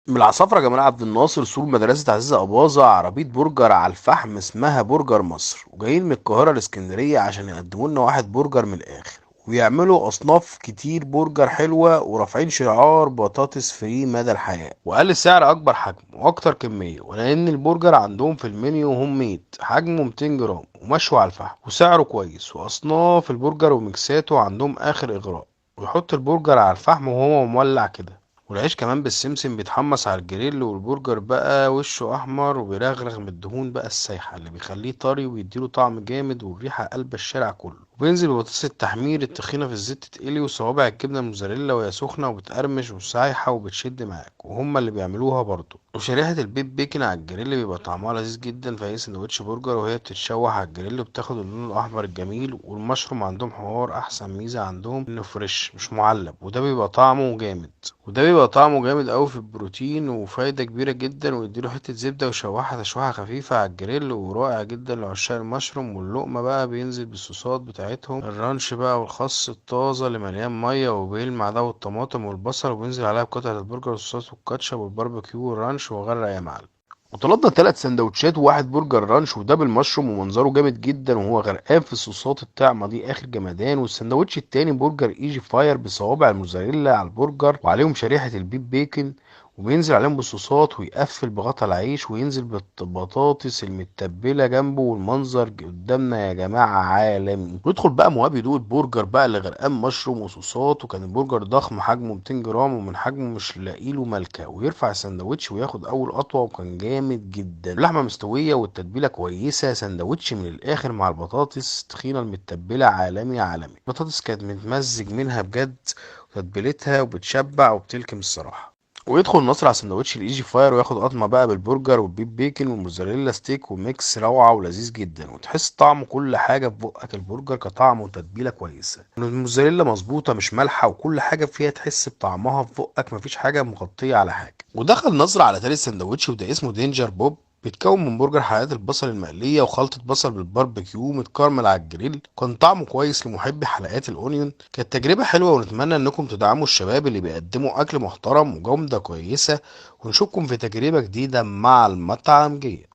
من العصافرة جمال عبد الناصر سور مدرسة عزيزة أباظة عربية برجر على الفحم اسمها برجر مصر، وجايين من القاهرة الإسكندرية عشان يقدموا لنا واحد برجر من الآخر، ويعملوا أصناف كتير برجر حلوة، ورافعين شعار بطاطس فري مدى الحياة، وأقل سعر أكبر حجم وأكتر كمية، ولأن البرجر عندهم في المنيو هوم ميد حجمه 200 جرام ومشوي على الفحم وسعره كويس، وأصناف البرجر وميكساته عندهم آخر إغراء، ويحط البرجر على الفحم وهو مولع كده، والعيش كمان بالسمسم بيتحمص على الجريل، والبرجر بقى وشه احمر وبيرغرغ من الدهون بقى السايحه اللي بيخليه طري ويديله طعم جامد والريحه قلب الشارع كله، وبينزل ببطاطس التحمير التخينه في الزيت تتقلي، وصوابع الجبنه الموزاريلا وهي سخنه وبتقرمش وسايحه وبتشد معاك، وهما اللي بيعملوها برضه، وشريحه البيت بيكن على الجريل بيبقى طعمها لذيذ جدا في اي سندوتش برجر، وهي بتتشوح على الجريل وبتاخد اللون الاحمر الجميل، والمشروم عندهم حوار احسن ميزه عندهم انه فريش مش معلب، وده بيبقى طعمه جامد قوي في البروتين وفايدة كبيرة جدا، ويديله حتة زبدة ويشوحها تشويحة خفيفة على الجريل، ورائع جدا لعشاق المشروم، واللقمة بقى بينزل بالصوصات بتاعتهم الرانش بقى والخس الطازة اللي مليان مية وبيلمع ده، والطماطم والبصل، وبينزل عليها بقطعة البرجر والصوص والكاتشب والباربيكيو والرانش، وغرق يا معلم. وطلبنا 3 سندوتشات وواحد برجر رانش وده بالمشروم، ومنظره جامد جدا وهو غرقان في الصوصات الطعمه دي اخر جمدان، والسندوتش التاني برجر ايجي فاير بصوابع الموزاريلا على البرجر وعليهم شريحه البيف بيكن، وبينزل عليهم بالصوصات ويقفل بغطا العيش، وينزل بالبطاطس المتبله جنبه، والمنظر قدامنا يا جماعه عالمي. ويدخل بقى مواب يدوق البرجر بقى اللي غرقان مشروم وصوصات، وكان البرجر ضخم حجمه 200 جرام ومن حجمه مش لاقيله ملكه، ويرفع السندوتش وياخد اول قطوه، وكان جامد جدا، اللحمه مستويه والتتبيله كويسه، سندوتش من الاخر مع البطاطس التخينه المتبله عالمي عالمي، البطاطس كانت متمزج منها بجد، وتتبيلتها وبتشبع وبتلكم الصراحه. ويدخل نصر على سندوتش الايجي فاير وياخد قطمه بقى بالبرجر والبيف بيكن والموزاريلا ستيك، وميكس روعه ولذيذ جدا، وتحس طعم كل حاجه في بقك، البرجر كطعم وتتبيله كويسه، الموزاريلا مظبوطه مش مالحه، وكل حاجه فيها تحس بطعمها في بقك، مفيش حاجه مغطيه على حاجه. ودخل نصر على تالت سندوتش وده اسمه دينجر بوب، بيتكون من برجر حلقات البصل المقلية وخلطة بصل بالباربيكيو متكرمل على الجريل، كان طعمه كويس لمحبي حلقات الأونيون، كانت تجربة حلوة، ونتمنى إنكم تدعموا الشباب اللي بيقدموا أكل محترم وجودة كويسة، ونشوفكم في تجربة جديدة مع المطعم جيد.